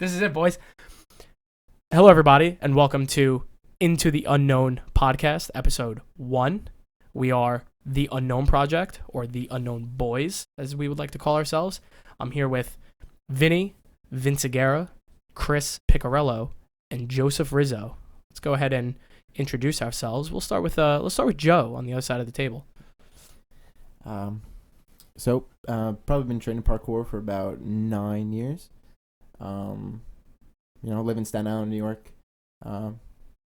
This is it, boys. Hello, everybody, and welcome to Into the Unknown podcast, episode 1. We are The Unknown Project, or The Unknown Boys, as we would like to call ourselves. I'm here with Vinny Vinciguerra, Chris Picarello, and Joseph Rizzo. Let's go ahead and introduce ourselves. We'll start with Joe on the other side of the table. Probably been training parkour for about 9 years. Live in Staten Island, New York.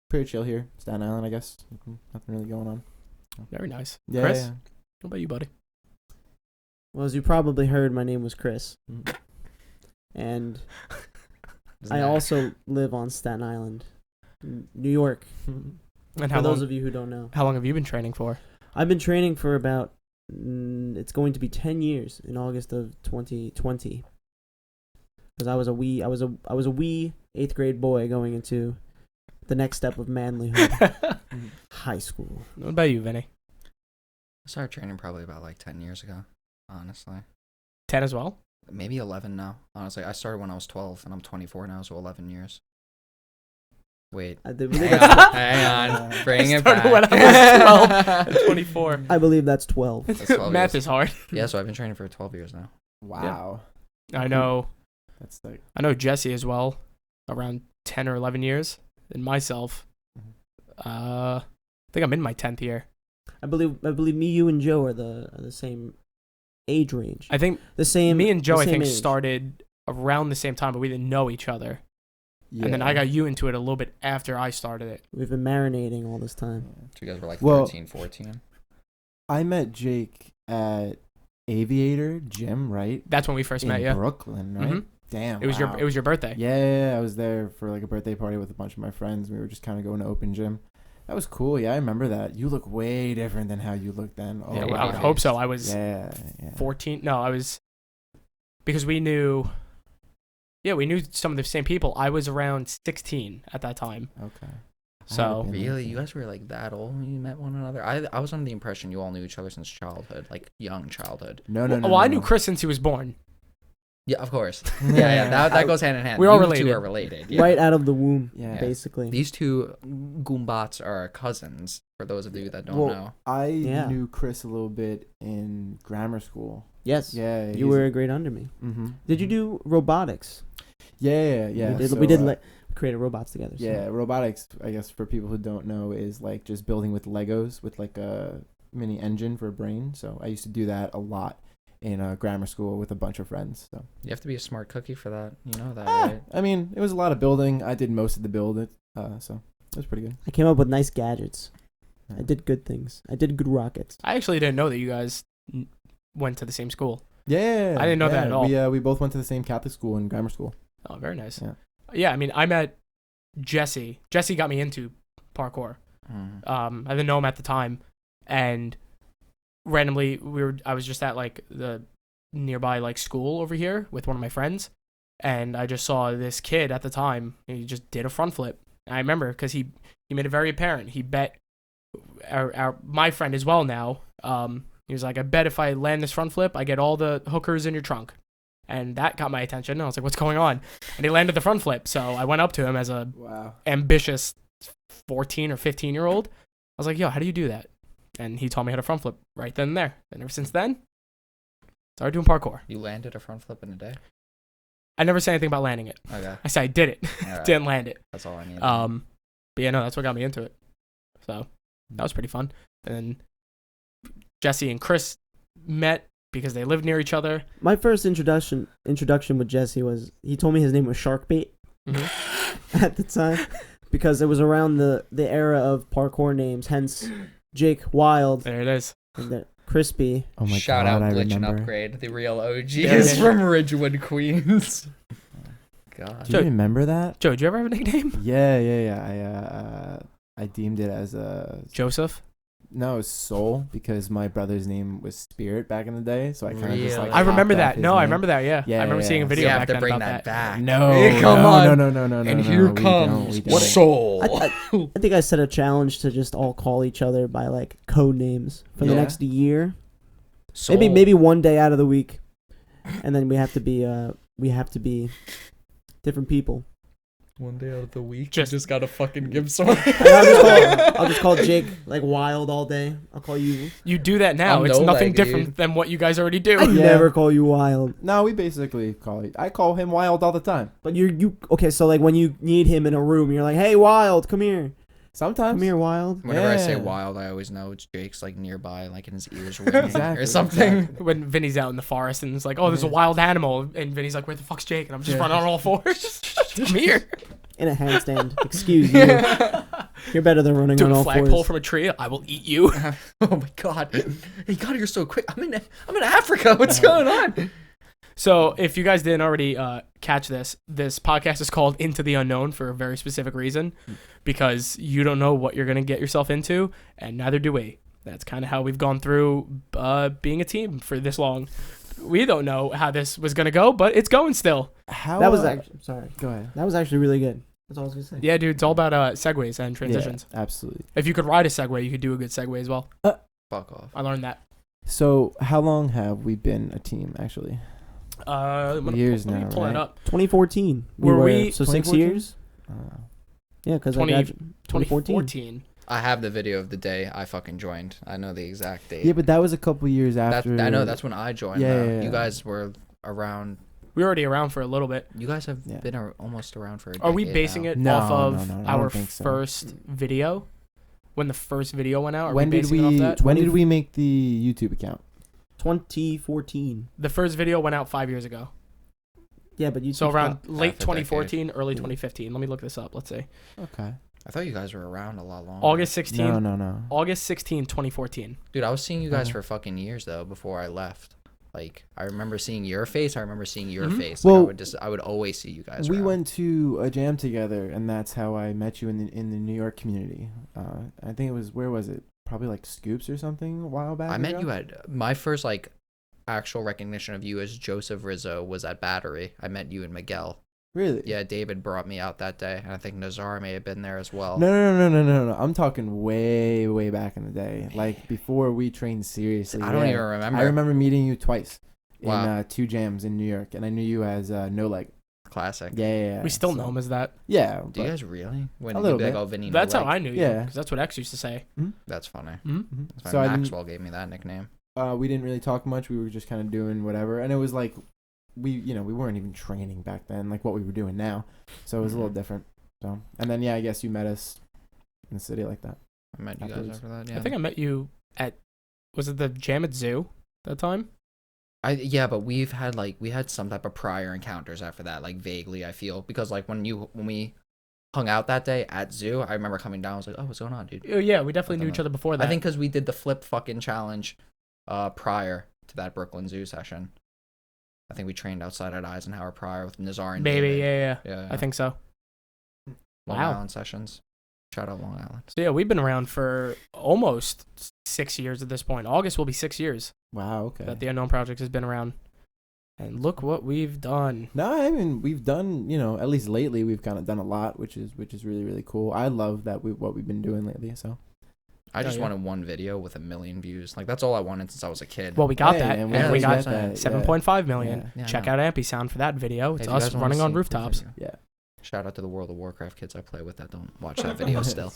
Pretty chill here, Staten Island, I guess. Nothing really going on. Very nice. Yeah, Chris, yeah. what about you, buddy? Well, as you probably heard, my name was Chris. And I also live on Staten Island, New York. And For those of you who don't know. How long have you been training for? I've been training for about, it's going to be 10 years in August of 2020. Because I was a wee 8th grade boy going into the next step of manlyhood, high school. What about you, Vinny? I started training probably about 10 years ago, honestly. 10 as well? Maybe 11 now, honestly. I started when I was 12, and I'm 24 now, so 11 years. Wait. Hang on. Bring it back. When I was 12 and 24. I believe that's 12. That's 12 Math years. is hard. Yeah, so I've been training for 12 years now. Wow. I know. That's like... I know Jesse as well, around 10 or 11 years. And myself, I think I'm in my 10th year. I believe me, you, and Joe are the same age range. I think the same. me and Joe, I think, age. started around the same time, but we didn't know each other. Yeah. And then I got you into it a little bit after I started it. We've been marinating all this time. So you guys were 13, 14? I met Jake at Aviator Gym, right? That's when we first met, yeah. In Brooklyn, right? Mm-hmm. Damn. It was your birthday. Yeah, I was there for a birthday party with a bunch of my friends. We were just kind of going to open gym. That was cool. Yeah, I remember that. You look way different than how you looked then. Yeah, well, I would hope so. I was 14. No, I was, because we knew some of the same people. I was around 16 at that time. Okay. So Really? You guys were that old when you met one another? I was under the impression you all knew each other since childhood, young childhood. No. Well, I knew Chris since he was born. Yeah, of course. Yeah, that goes hand in hand. We're all You related. two are related. Yeah. Right out of the womb, Yeah. basically. These two goombats are cousins, for those of you that don't know. I Yeah. knew Chris a little bit in grammar school. Yes. Yeah. You were a grade under me. Mm-hmm. Did you do robotics? Yeah. We did create robots together. So. Yeah, robotics, I guess, for people who don't know, is just building with Legos with a mini engine for a brain. So I used to do that a lot in grammar school with a bunch of friends. So You have to be a smart cookie for that. You know that, right? I mean, it was a lot of building. I did most of the build, so it was pretty good. I came up with nice gadgets. I did good things. I did good rockets. I actually didn't know that you guys went to the same school. Yeah, I didn't know that at all. We both went to the same Catholic school in grammar school. Oh, very nice. Yeah. Yeah, I mean, I met Jesse. Jesse got me into parkour. I didn't know him at the time, and randomly I was just at the nearby school over here with one of my friends, and I just saw this kid at the time. He just did a front flip. And I remember because he made it very apparent. He bet my friend as well now. He was like, I bet if I land this front flip, I get all the hookers in your trunk. And that got my attention. I was like, what's going on? And he landed the front flip. So I went up to him as a ambitious 14 or 15-year-old. I was like, yo, how do you do that? And he taught me how to front flip right then and there. And ever since then, started doing parkour. You landed a front flip in a day? I never said anything about landing it. Okay. I said I did it. Right. Didn't land it. That's all I need. But yeah, no, that's what got me into it. So that was pretty fun. And then Jesse and Chris met because they lived near each other. My first introduction with Jesse was, he told me his name was Sharkbait at the time, because it was around the era of parkour names, hence Jake Wild. There it is. And Crispy. Oh my Shout God, out I Glitch and remember. Upgrade, the real OGs Yeah. from Ridgewood, Queens. God. Do you remember that? Joe, did you ever have a nickname? Yeah. I deemed it as a... Joseph? No, it was Soul, because my brother's name was Spirit back in the day, so I kind of just Really? like... I remember hopped off that. his No, I name. remember that, yeah. Yeah, I remember seeing a yeah. video You have back to then bring about that back. No, Come on. No. And here we comes don't. Soul. I think I set a challenge to just all call each other by code names for the Yeah. next year. Soul. Maybe one day out of the week, and then we have to be different people. One day out of the week, just gotta fucking give someone. I'll just call Jake like Wild all day. I'll call you. You do that now. I'm It's no nothing leg, different dude. than what you guys already do. I never call you Wild. No, we basically I call him Wild all the time. But you okay? So like when you need him in a room, you're like, "Hey, Wild, come here, Sometimes. come here, Wild." Whenever I say Yeah. wild, I always know it's Jake's like nearby, like in his ears ringing Exactly, or something. When Vinny's out in the forest and it's like, oh, there's a Yeah. wild animal, and Vinny's like, where the fuck's Jake? And I'm just Yeah. running on all fours. Come here. In a handstand. Excuse you. You're better than running Do on a all flagpole fours. from a tree. I will eat you. Oh my god, he got here so quick. I'm in Africa. What's going on? So if you guys didn't already catch this podcast is called Into the Unknown for a very specific reason, because you don't know what you're going to get yourself into, and neither do we. That's kind of how we've gone through being a team for this long. We don't know how this was going to go, but it's going still. How That was actually sorry. Go ahead. That was actually really good. That's all I was gonna say. Yeah, dude, it's all about segues and transitions. Yeah, absolutely. If you could ride a segue, you could do a good segue as well. Fuck off. I learned that. So, how long have we been a team, actually? I'm gonna Years let me now, pull right? that up. 2014. Were we- so 6 2014? years? Yeah, because 2014. 2014. I have the video of the day I fucking joined. I know the exact date. Yeah, but that was a couple years that, after. I know that's when I joined. Yeah, though. yeah, yeah. You guys were around. We were already around for a little bit. You guys have Yeah. been almost around for a Are we decade basing now. it No, off of no, I our don't think so. first video? When the first video went out? Are When we did basing it off we? that? When did we make the YouTube account? 2014. The first video went out 5 years ago. Yeah, but you So around late Half a 2014, early Yeah. 2015. Let me look this up. Let's see. Okay. I thought you guys were around a lot longer. August 16, No. August 16, 2014. Dude, I was seeing you guys Uh-huh. for fucking years though before I left. Like I remember seeing your face. I remember seeing your Mhm. face. Like, Well, I would always see you guys. We around. went to a jam together, and that's how I met you in the New York community. I think it was, where was it? Probably like Scoops or something a while back. I met ago? you at my first like actual recognition of you as Joseph Rizzo was at Battery. I met you and Miguel. Really? Yeah, David brought me out that day, and I think Nazar may have been there as well. No. I'm talking way back in the day, like before we trained seriously. I don't yeah. even remember. I remember meeting you twice Wow. in 2 jams in New York, and I knew you as No Leg. Classic. Yeah. We still so- know him as that. Yeah. Do you but- guys really? When A you'd little be like, bit. oh, Vinny, That's no how leg. I knew you. Yeah. Because that's what X used to say. That's funny. Hmm? That's my So I didn't- Maxwell gave me that nickname. we didn't really talk much. We were just kind of doing whatever, and it was like we weren't even training back then, like what we were doing now. So it was a little different. So, and then I guess you met us in the city like that. I met you guys Afterwards. after that. Yeah. I think I met you at, was it the Jam at Zoo that time? But we had some type of prior encounters after that, like vaguely. I feel because like when we hung out that day at Zoo, I remember coming down. I was like, oh, what's going on, dude? Oh, yeah, we definitely knew Something each other before that. I think because we did the flip fucking challenge, prior to that Brooklyn Zoo session. I think we trained outside at Eisenhower prior with Nazar and Maybe, David. yeah. Yeah. I think so. Long Wow. Island sessions. Shout out Long Island. So, yeah, we've been around for almost 6 years at this point. August will be 6 years Wow. Okay. that the Unknown Project has been around. And look what we've done. No, I mean we've done, at least lately we've kind of done a lot, which is really cool. I love that what we've been doing lately. So I just yeah. wanted one video with 1 million views. Like that's all I wanted since I was a kid. Well, we got Hey, that. and And we we got got that, 7.5 million. Yeah, I Check know. out Ampy Sound for that video. It's If you guys us wanna running on see the rooftops. video. yeah. Shout out to the World of Warcraft kids I play with that don't watch that video still.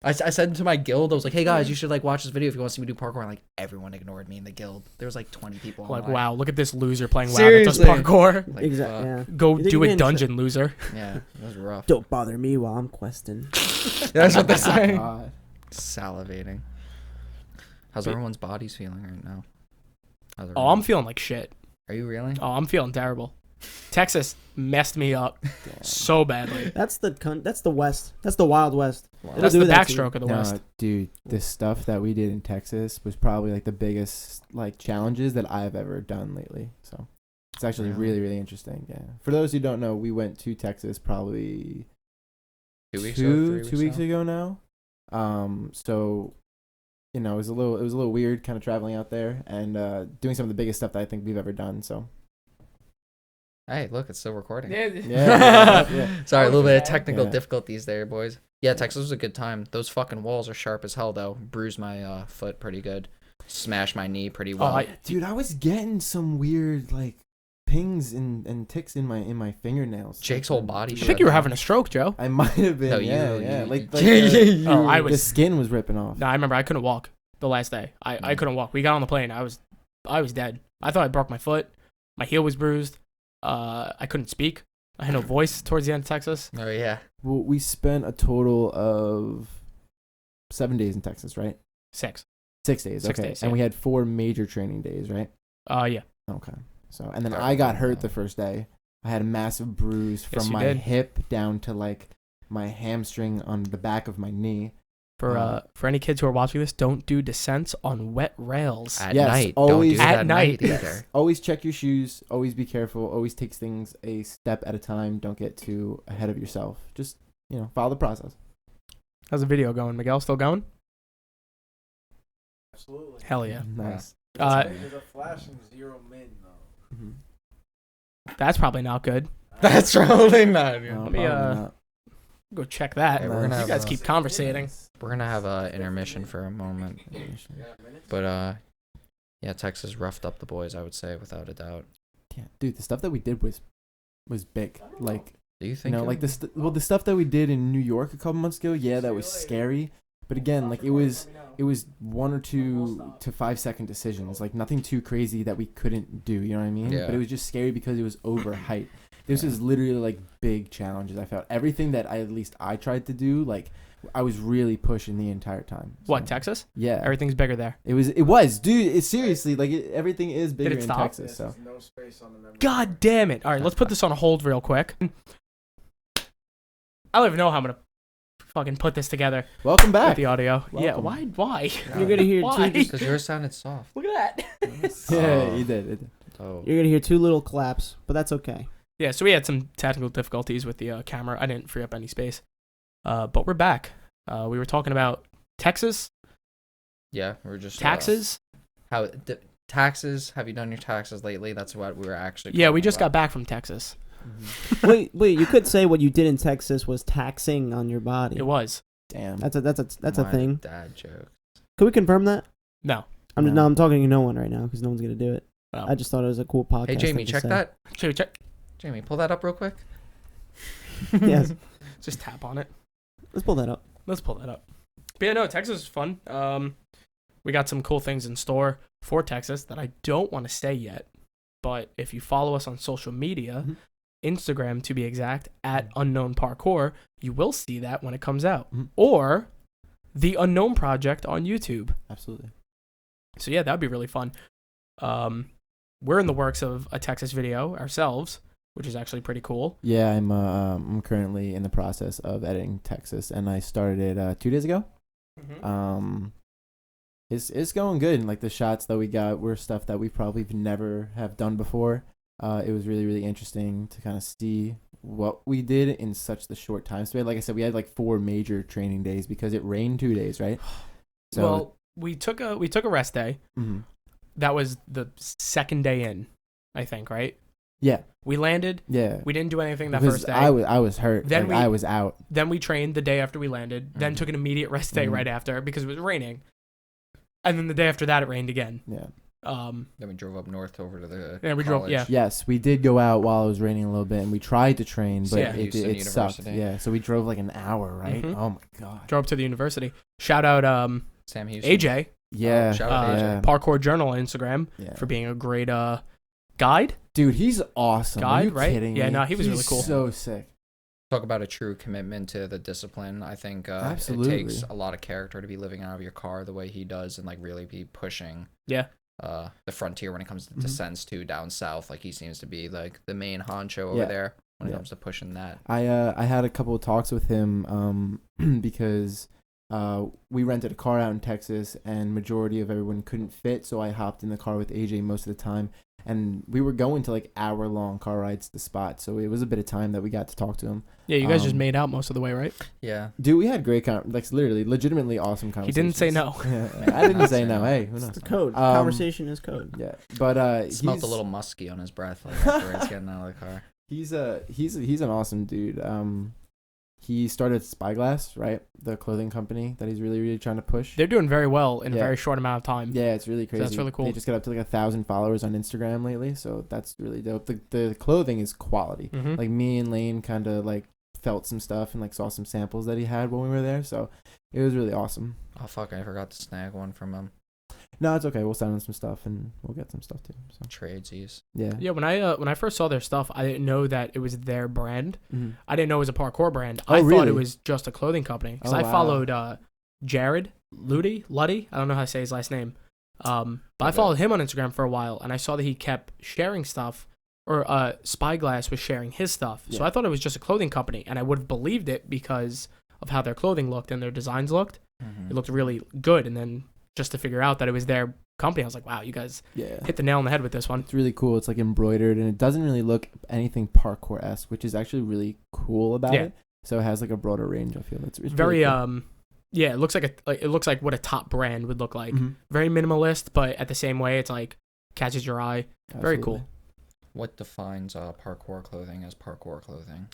I said to my guild, I was like, hey guys, you should like watch this video if you want to see me do parkour. And like everyone ignored me in the guild. There was like 20 people. Like, online. wow, look at this loser playing WoW that Seriously. does parkour. Like, Exactly. Yeah. Go You think do you a can- dungeon, loser. Yeah, it was rough. Don't bother me while I'm questing. That's what they say. God. Salivating. How's But- everyone's bodies feeling right now? Oh, How's I'm everyone- feeling like shit. Are you really? Oh, I'm feeling terrible. Texas messed me up so badly. That's the West. That's the Wild West. Wow. It'll That's do the that to you. backstroke of the No, West. dude, the stuff that we did in Texas was probably like the biggest like challenges that I've ever done lately. So it's actually Really? really interesting. Yeah. For those who don't know, we went to Texas probably 2 weeks two ago, weeks ago now. So it was a little weird kind of traveling out there and doing some of the biggest stuff that I think we've ever done. So Hey, look, it's still recording. yeah. Sorry, a little bit of Yeah. technical Yeah. difficulties there, boys. Yeah, Texas was a good time. Those fucking walls are sharp as hell, though. Bruised my foot pretty good. Smashed my knee pretty well. Oh, Dude, I was getting some weird like pings and ticks in my fingernails. Jake's whole body. I think you were having a stroke, Joe. I might have been. No, yeah. Like Oh, I the was. skin was ripping off. No, I remember I couldn't walk the last day. I couldn't walk. We got on the plane. I was dead. I thought I broke my foot. My heel was bruised. I couldn't speak. I had no voice towards the end of Texas. Oh yeah. Well, we spent a total of 7 days in Texas, right? 6. 6 days. 6 Okay. days, And yeah. we had 4 major training days, right? Yeah. Okay. So, and then I I got remember hurt that. the first day. I had a massive bruise Yes, from you my did. hip down to like my hamstring on the back of my knee. For any kids who are watching this, don't do descents on wet rails. At Yes, night. always- Don't do it At at night. night either. Always check your shoes. Always be careful. Always take things a step at a time. Don't get too ahead of yourself. Just, follow the process. How's the video going, Miguel? Still going? Absolutely. Hell yeah. Nice. There's a flashing 0 min though. Mhm. That's probably not good. That's probably not. No, Let me, probably not. Go check that. Okay, we're gonna You have guys a- keep conversating. We're gonna have a intermission for a moment, but yeah, Texas roughed up the boys. I would say without a doubt. Yeah, dude, the stuff that we did was big. Like, Do you think? like the stuff that we did in New York a couple months ago. Yeah, that was scary. But again, like it was 1 or 2 to 5 second decisions. Like nothing too crazy that we couldn't do. You know what I mean? Yeah. But it was just scary because it was overhyped. This was literally like big challenges. I felt everything that at least I tried to do. Like I was really pushing the entire time. What, So, Texas? Yeah. Everything's bigger there. It was, dude. It's seriously like everything is bigger it in stop? Texas. So No space on the memory. God damn it. All right, let's put this on a hold real quick. I don't even know how I'm going to fucking put this together welcome with back. the audio. Yeah, Welcome. why? You're gonna hear Why? two. Because yours sounded soft. Look at that. Yeah, Oh. you did. It did. Oh. You're gonna hear 2 little claps, but that's okay. Yeah, so we had some technical difficulties with the camera. I didn't free up any space. But we're back. We were talking about Texas, Yeah, we're just taxes. Taxes. Have you done your taxes lately? That's what we were actually. Yeah, we talking just got about. back from Texas. Mm-hmm. wait, you could say what you did in Texas was taxing on your body. It was. Damn. That's a My thing. Dad joke. Can we confirm that? No. No. I'm talking to no one right now because no one's gonna do it. Oh. I just thought it was a cool podcast. Hey Jamie, thing to check say. that. Check. Jamie, pull that up real quick. Yes, Just tap on it. let's pull that up. Let's pull that up. But yeah, no, Texas is fun. We got some cool things in store for Texas that I don't want to say yet. But if you follow us on social media, Mhm. Instagram to be exact, at Unknown Parkour, you will see that when it comes out. Mhm. Or the Unknown Project on YouTube. Absolutely. So yeah, that would be really fun. We're in the works of a Texas video ourselves, which is actually pretty cool. Yeah, I'm currently in the process of editing Texas, and I started it 2 days ago. It's going good. And like the shots that we got were stuff that we probably never have done before. It was really, really interesting to kind of see what we did in such the short time span. Like I said, we had like 4 major training days because it rained 2 days, right? So, Well, we took a rest day. mhm. That was the second day in, I think, right? Yeah, We landed. yeah. We didn't do anything that Because first day. I was hurt. Then Like, I was out. Then we trained the day after we landed. Then Mhm. took an immediate rest day Mhm. right after because it was raining. And then the day after that, it rained again. Yeah. Then we drove up north over to the. Yeah, we drove- college. yeah. Yes, we did go out while it was raining a little bit, and we tried to train, but Yeah. it Houston sucked. University. Yeah, so we drove like an hour, right? Mhm. Oh my god. Drove up to the university. Shout out Sam Houston. AJ, Yeah. shout out yeah. Parkour Journal on Instagram Yeah. for being a great guide. Dude, he's awesome. Are Guide, you right? kidding Yeah, me? no, he was really He's cool. So sick. Talk about a true commitment to the discipline. I think Absolutely. it takes a lot of character to be living out of your car the way he does and like really be pushing Yeah. the frontier when it comes to Mhm. descents to down south. Like he seems to be like the main honcho over Yeah. there when it Yeah. comes to pushing that. I had a couple of talks with him because we rented a car out in Texas, and majority of everyone couldn't fit, so I hopped in the car with AJ most of the time, and we were going to like hour-long car rides to the spot, so it was a bit of time that we got to talk to him. Yeah, you guys just Um, made out most of the way, right? Yeah. Dude, we had great literally legitimately awesome He conversations. didn't say no. Yeah, I didn't say no. Hey, who It's knows? the code. Um, Conversation is code. Yeah, but Smelled a he's- little musky on his breath like after he's getting out of the car. He's an awesome dude. he started Spyglass, right? The clothing company that he's really, really trying to push. They're doing very well in a Yeah. very short amount of time. Yeah, it's really So crazy. that's really cool. They just got up to like 1,000 followers on Instagram lately, so that's really dope. The clothing is quality. Mhm. Like me and Lane kind of like felt some stuff and like saw some samples that he had when we were there, so it was really awesome. Oh fuck! I forgot to snag one from him. No, it's okay. We'll send him some stuff and we'll get some stuff too. So Tradesies. yeah. Yeah, when I first saw their stuff, I didn't know that it was their brand. Mhm. I didn't know it was a parkour brand. Oh, I thought really? it was just a clothing company because Oh, I wow. followed Jared Luddy. I don't know how to say his last name. But I Okay. followed him on Instagram for a while, and I saw that he kept sharing stuff, or Spyglass was sharing his stuff. So Yeah. I thought it was just a clothing company, and I would have believed it because of how their clothing looked and their designs looked. Mm-hmm. It looked really good, and then just to figure out that it was their company, I was like, wow, you guys Yeah. hit the nail on the head with this one. It's really cool. It's like embroidered and it doesn't really look anything parkour-esque, which is actually really cool about Yeah. it. So it has like a broader range, I feel. It's Very really cool. yeah, it looks like what a top brand would look like. Mhm. Very minimalist, but at the same way, it's like catches your eye. Very Absolutely. cool. What defines parkour clothing as parkour clothing?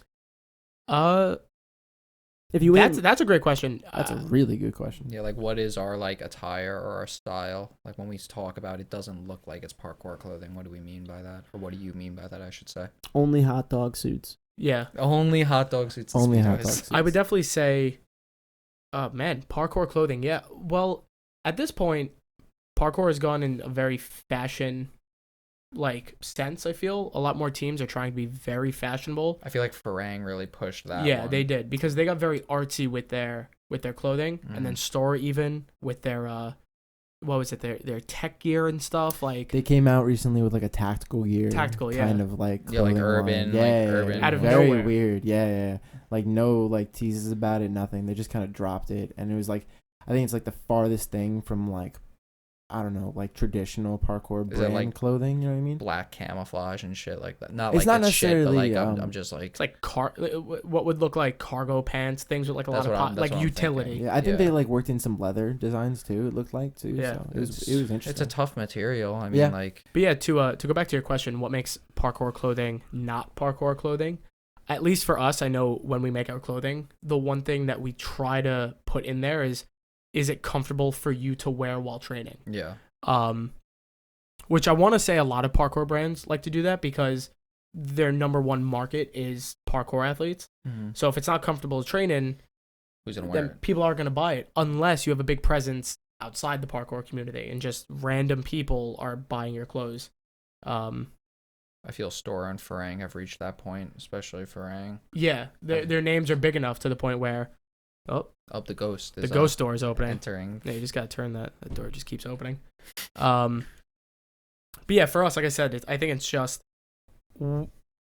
If you win, That's a great question. That's a really good question. Yeah, like what is our like attire or our style? Like when we talk about it doesn't look like it's parkour clothing. What do we mean by that? Or what do you mean by that, I should say? only hot dog suits. Yeah, Only hot dog suits. and Only hot Speedos. dog suits. I would definitely say, man, parkour clothing. Yeah, well, at this point, parkour has gone in a very fashion like sense. I feel a lot more teams are trying to be very fashionable. I feel like Farang really pushed that. Yeah, one. they did because they got very artsy with their clothing, and then Mhm. Store even with their what was it, their tech gear and stuff like. They came out recently with like a tactical gear. Tactical, yeah. Kind of like Yeah, like clothing urban, line. like Yeah, urban. Out of very nowhere. weird. Yeah. Like no like teases about it, nothing. They just kind of dropped it and it was like I think it's like the farthest thing from like I don't know, like traditional parkour Is it, brand like, clothing, you know what I mean? black camouflage and shit like that. Not It's like not it's shit, but like necessarily, I'm just like It's like what would look like cargo pants, things with like a That's lot of what I'm- that's like what I'm utility. thinking. Yeah, I think Yeah. they like worked in some leather designs too, it looked like too. Yeah. So it was It's- interesting. it's a tough material. I mean, Yeah. like But yeah, to go back to your question, what makes parkour clothing not parkour clothing? At least for us, I know when we make our clothing, the one thing that we try to put in there is it comfortable for you to wear while training? yeah, Which I want to say a lot of parkour brands like to do that because their number one market is parkour athletes. So if it's not comfortable training, who's gonna wear then it? people aren't going to buy it unless you have a big presence outside the parkour community and just random people are buying your clothes. I feel Store and Farang have reached that point, especially Farang. Yeah, their names are big enough to the point where Up the Ghost. the Is, ghost door is opening. entering. Yeah, you just gotta turn that door just keeps opening. But yeah, for us, like I said, I think it's just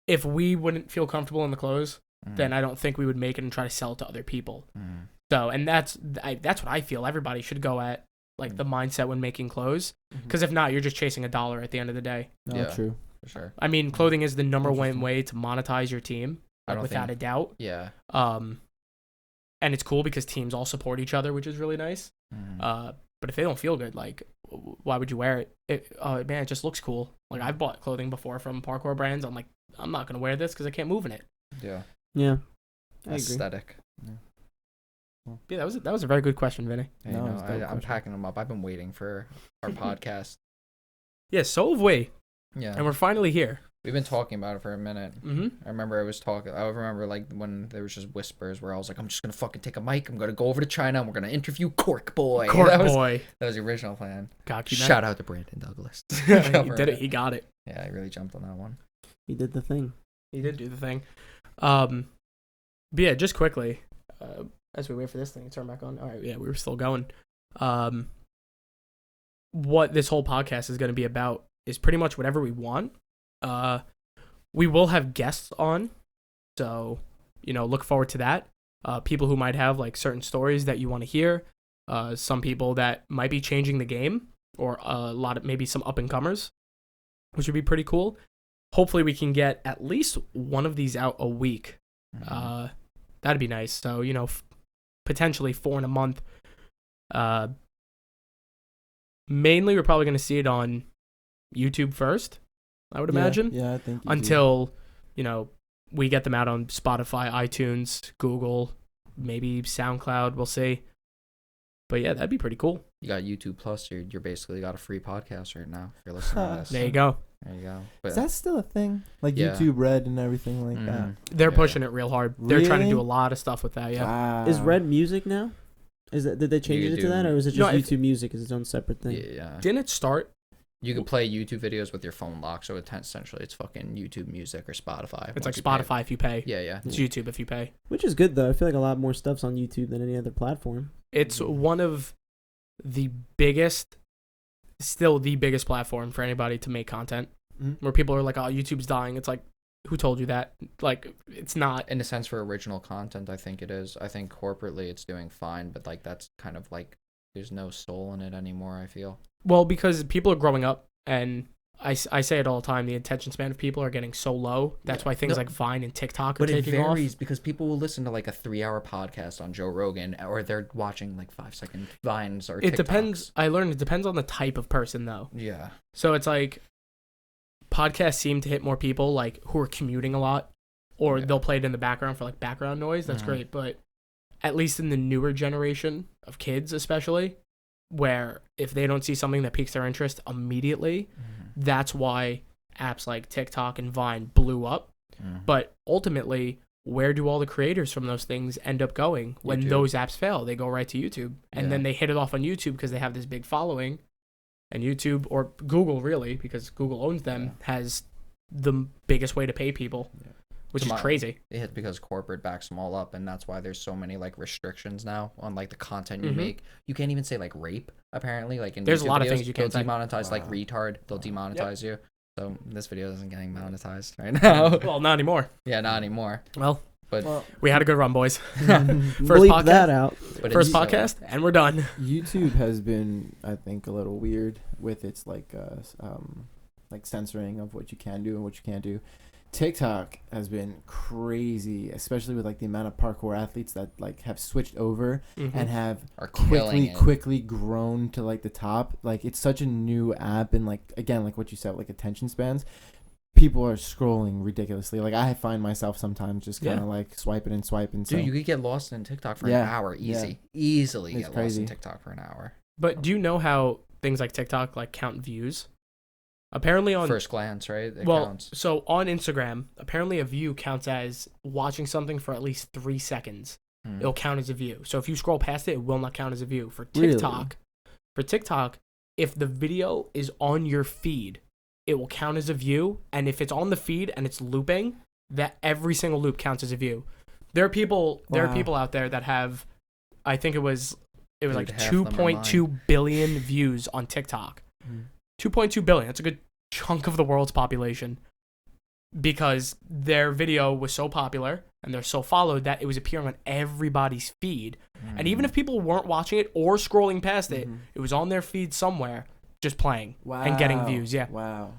if we wouldn't feel comfortable in the clothes, then I don't think we would make it and try to sell it to other people. So, and that's what I feel. Everybody should go at like the mindset when making clothes, because if not, you're just chasing a dollar at the end of the day. No, Yeah. true. for sure. I mean, clothing is the number one Interesting. way to monetize your team, I like, don't without think- a doubt. Yeah. And it's cool because teams all support each other, which is really nice. But if they don't feel good, like, why would you wear it? Man, it just looks cool. Like, I've bought clothing before from parkour brands. I'm like, I'm not gonna wear this because I can't move in it. Yeah. Yeah, I agree. Aesthetic. Yeah, that was a very good question, Vinny. Hey, No, no, it's a dope I'm question. packing them up. I've been waiting for our podcast. Yeah, so have we, Yeah. and we're finally here. We've been talking about it for a minute. Mm-hmm. I remember like when there was just whispers where I was like, I'm just gonna fucking take a mic. I'm gonna go over to China and we're gonna interview Cork Boy. Cork that was, boy, That was the original plan. cocky man. Shout out to Brandon Douglas. he did it. He got it. Yeah, I really jumped on that one. He did the thing. He did do the thing. But yeah, just quickly, as we wait for this thing to turn back on. All right, yeah, we were still going. What this whole podcast is going to be about is pretty much whatever we want. We will have guests on, so look forward to that. People who might have like certain stories that you want to hear. Some people that might be changing the game, or maybe some up and comers, which would be pretty cool. Hopefully, we can get at least one of these out a week. That'd be nice. So, potentially 4 in a month. Mainly, we're probably going to see it on YouTube first, I would imagine. Yeah, I think. you do. Until, we get them out on Spotify, iTunes, Google, maybe SoundCloud. We'll see. But yeah, that'd be pretty cool. You got YouTube Plus. You're basically got a free podcast right now. If you're listening to this, There you go. there you go. But Is that still a thing? Like Yeah. YouTube Red and everything like that. They're Yeah. pushing it real hard. They're trying to Really? do a lot of stuff with that. Yeah. Wow. Is Red Music now? Did they change You it could to that, do- or is it No, just if- YouTube Music is its own separate thing? Yeah. Didn't it start? You can play YouTube videos with your phone locked, so essentially it's fucking YouTube Music or Spotify. It's once like you pay. Spotify if you pay. Yeah, yeah. It's YouTube if you pay. Which is good though. I feel like a lot more stuff's on YouTube than any other platform. It's one of the biggest, still the biggest platform for anybody to make content. Mhm. Where people are like, "Oh, YouTube's dying." It's like, who told you that? Like, it's not. In a sense, for original content, I think it is. I think corporately it's doing fine, but like that's kind of like there's no soul in it anymore. I feel. Well, because people are growing up, and I say it all the time. The attention span of people are getting so low. That's why things No. like Vine and TikTok are But it taking off. varies because people will listen to like a 3-hour podcast on Joe Rogan, or they're watching like 5-second vines or. It TikToks. depends. I learned it depends on the type of person, though. Yeah. So it's like podcasts seem to hit more people like who are commuting a lot, or Yeah. they'll play it in the background for like background noise. That's Mhm. great, but at least in the newer generation of kids, especially, where if they don't see something that piques their interest immediately, that's why apps like TikTok and Vine blew up. But ultimately, where do all the creators from those things end up going when YouTube. those apps fail? They go right to YouTube, and Yeah. then they hit it off on YouTube because they have this big following. And YouTube, or Google really, because Google owns them, Yeah. has the biggest way to pay people, Yeah. which To is my- crazy. It hit because corporate backs them all up, and that's why there's so many like restrictions now on like the content you Mhm. make. You can't even say like rape apparently. Like in There's a YouTube lot of videos, things you can't they'll say. demonetize like Wow. retard. They'll demonetize you. So this video isn't getting monetized right now. Well, not anymore. Yeah, not anymore. Well, But Well, we had a good run, boys. Bleep podcast? that out. but First it's, podcast, and we're done. YouTube has been, I think, a little weird with its like censoring of what you can do and what you can't do. TikTok has been crazy, especially with like the amount of parkour athletes that like have switched over Mhm. and have are killing it. quickly grown to like the top. Like it's such a new app, and like again, like what you said, like attention spans. People are scrolling ridiculously. Like I find myself sometimes just kind of like swiping and swiping. So Dude, you could get lost in TikTok for Yeah, an hour, yeah. easily It's get crazy. lost in TikTok for an hour. But do you know how things like TikTok like count views? Apparently on First glance, right? It well, counts. so on Instagram, apparently a view counts as watching something for at least 3 seconds. Mm. It'll count as a view. So if you scroll past it, it will not count as a view. For Really? TikTok, if the video is on your feed, it will count as a view. And if it's on the feed and it's looping, that every single loop counts as a view. There are people Wow. out there that have, I think it was Dude, like half them are 2.2 billion views on TikTok. 2.2 billion. That's a good chunk of the world's population, because their video was so popular and they're so followed that it was appearing on everybody's feed. And even if people weren't watching it or scrolling past it, Mhm. it was on their feed somewhere just playing and getting views. Yeah. Wow.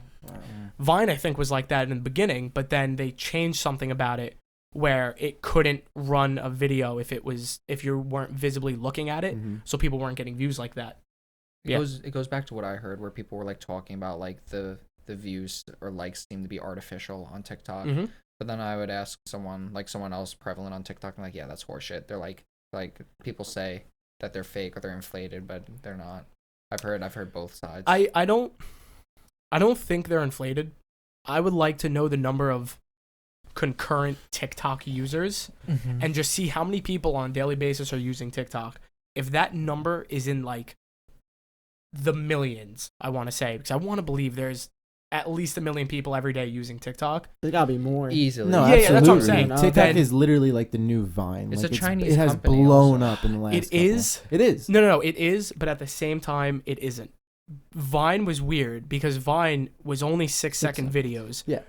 Vine, I think, was like that in the beginning, but then they changed something about it where it couldn't run a video if you weren't visibly looking at it, Mhm. so people weren't getting views like that. Yeah. It goes back to what I heard where people were like talking about like the views or likes seem to be artificial on TikTok. Mm-hmm. But then I would ask someone else prevalent on TikTok, and like, yeah, that's horseshit. They're like people say that they're fake or they're inflated, but they're not. I've heard both sides. I don't think they're inflated. I would like to know the number of concurrent TikTok users and just see how many people on a daily basis are using TikTok. If that number is in like the millions, I want to say, because I want to believe there's at least 1 million people every day using TikTok. There's gotta be more. Easily. No, Yeah, absolutely. that's what I'm saying. TikTok Then- is literally like the new Vine. It's like a Chinese It has company blown also. up in the last. It couple. is. It is. No, it is, but at the same time, it isn't. Vine was weird because Vine was only 6-second videos. Yeah.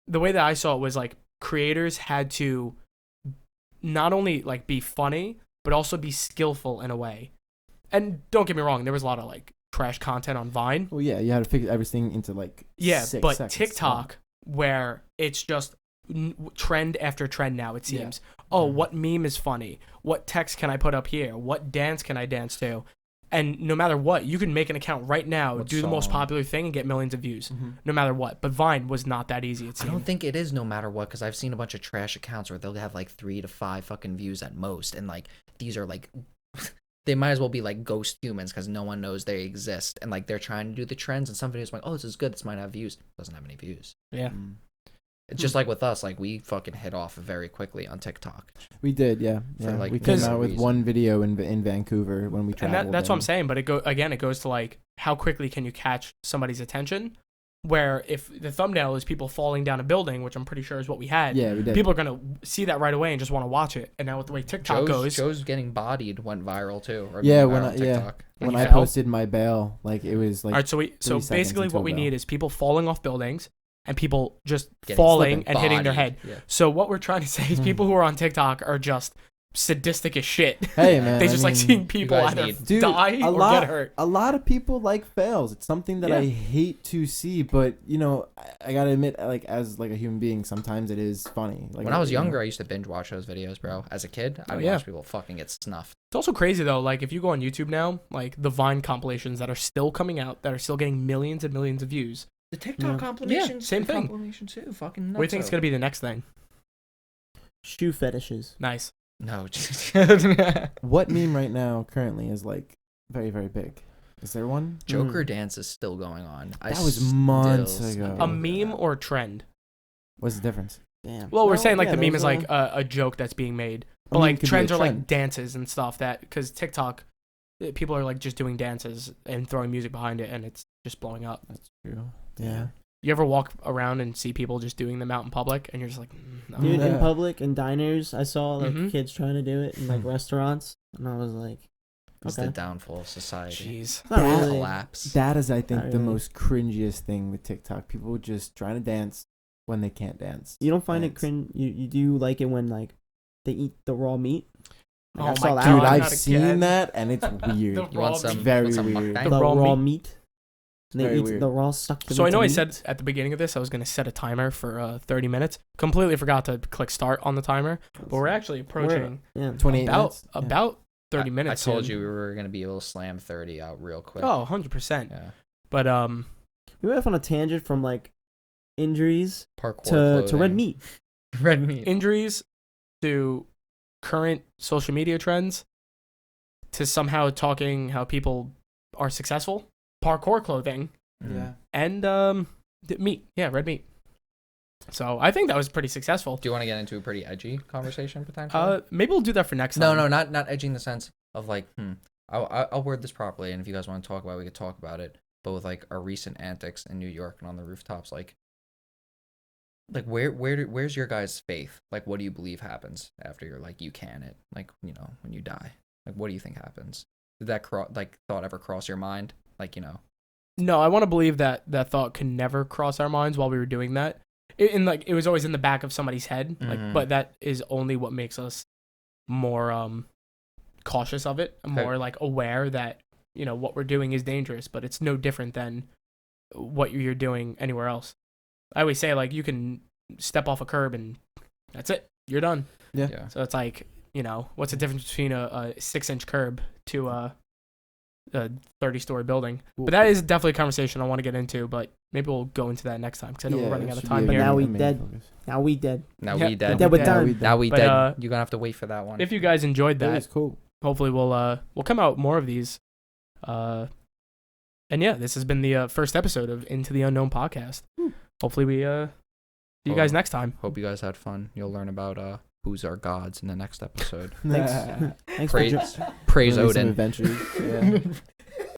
The way that I saw it was like creators had to not only like be funny, but also be skillful in a way. And don't get me wrong, there was a lot of like trash content on Vine. Well, yeah, you had to figure everything into like. Yeah, 6 but seconds. TikTok, where it's just trend after trend now, it seems. Yeah. Oh, what meme is funny? What text can I put up here? What dance can I dance to? And no matter what, you can make an account right now, What do the most song? popular thing, and get millions of views. Mhm. No matter what. But Vine was not that easy. It I seemed. don't think it is no matter what, because I've seen a bunch of trash accounts where they'll have like 3 to 5 fucking views at most, and like these are like they might as well be like ghost humans because no one knows they exist, and like they're trying to do the trends, and some videos are like, oh, this is good, this might have views, doesn't have any views. Yeah. Mm. It's just like with us, like we fucking hit off very quickly on TikTok. We did, yeah. For, Yeah. like, We came no out with reason. one video in Vancouver when we And traveled. that's what I'm saying. But it goes to like how quickly can you catch somebody's attention? Where if the thumbnail is people falling down a building, which I'm pretty sure is what we had, Yeah, we did. people are gonna see that right away and just want to watch it. And now with the way TikTok goes, Joe's getting bodied went viral too. Or Yeah, viral when on I- yeah. TikTok. when you I fell? posted my bail, like it was like all right. So 3 seconds basically into what a we bail. need is people falling off buildings and people just Getting falling slipping. and hitting their head. Bodied, Yeah. So what we're trying to say is people who are on TikTok are just sadistic as shit. Hey man, They I just like mean, seeing people guys either need- Dude, die a or lot, get hurt. A lot of people like fails. It's something that Yeah. I hate to see, but you know, I gotta admit, like as like a human being, sometimes it is funny. Like When I was you know, younger, I used to binge watch those videos, bro. As a kid, I would yeah. watch people fucking get snuffed. It's also crazy though. Like if you go on YouTube now, like the Vine compilations that are still coming out, that are still getting millions and millions of views. The TikTok Yeah. compilations, same thing. Compilations too, fucking. What do you think is gonna be the next thing? Shoe fetishes. Nice. No. what meme right now currently is like very very big? Is there one? Joker dance is still going on. That was months still ago. A fucking do meme that. or a trend? What's the difference? Damn. Well, we're No, saying like yeah, the meme those is like a joke that's being made, but A meme like could be a trends are like trend. dances and stuff that because TikTok, people are like just doing dances and throwing music behind it, and it's just blowing up. That's true. Yeah. You ever walk around and see people just doing them out in public, and you're just like, no. Dude, in Yeah. public, in diners, I saw like Mhm. kids trying to do it in like restaurants, and I was like, It's okay. the downfall of society. Jeez. It's not That- really. Collapse. That is, I think, Not the really. most cringiest thing with TikTok. People just trying to dance when they can't dance. You don't find it Dance. cringe? You do like it when like they eat the raw meat? Like, Oh I saw my that God, Dude, one. not I've seen again. that, and it's weird. The You raw want some? meat. Very want some weird. mukbang? The raw raw meat. meat. And they Very eat weird. the raw stuck. So I know I meat. said at the beginning of this I was gonna set a timer for 30 minutes. Completely forgot to click start on the timer, but we're actually approaching Yeah. 28 minutes. Yeah. about 30 minutes. I told soon. you we were gonna be able to slam 30 out real quick. Oh, 100%. Yeah. But We went off on a tangent from like injuries Parkour to red clothing. meat. Red meat. injuries to current social media trends to somehow talking how people are successful, parkour clothing, Yeah. and meat. Yeah, red meat. So I think that was pretty successful. Do you want to get into a pretty edgy conversation potentially? Maybe we'll do that for next No, time. no, not edgy in the sense of like, I'll word this properly, and if you guys want to talk about it, we could talk about it. But with like our recent antics in New York and on the rooftops, like where's your guys' faith? Like, what do you believe happens after you're like you can it? Like, you know, when you die, like what do you think happens? Did that thought ever cross your mind? Like, you know, No, I want to believe that that thought could never cross our minds while we were doing that. It was always in the back of somebody's head. Like, Mhm. but that is only what makes us more cautious of it, more like aware that what we're doing is dangerous. But it's no different than what you're doing anywhere else. I always say like you can step off a curb and that's it, you're done. yeah. So it's like what's the difference between a 6-inch curb to a 30-story building? But that is definitely a conversation I want to get into. But maybe we'll go into that next time because I know Yeah, we're running it out of should time be a here. now we main dead. focus. Now we dead. Now Yeah, we dead. Dead with dead. done. Now we But, dead. You're gonna have to wait for that one. If you guys enjoyed That that, was cool. hopefully we'll come out more of these. And yeah, this has been the first episode of Into the Unknown podcast. Hopefully we see you guys next time. Hope you guys had fun. You'll learn about who's our gods in the next episode. Thanks. Thanks for Praise, jo- praise Maybe some Odin. adventures. Yeah.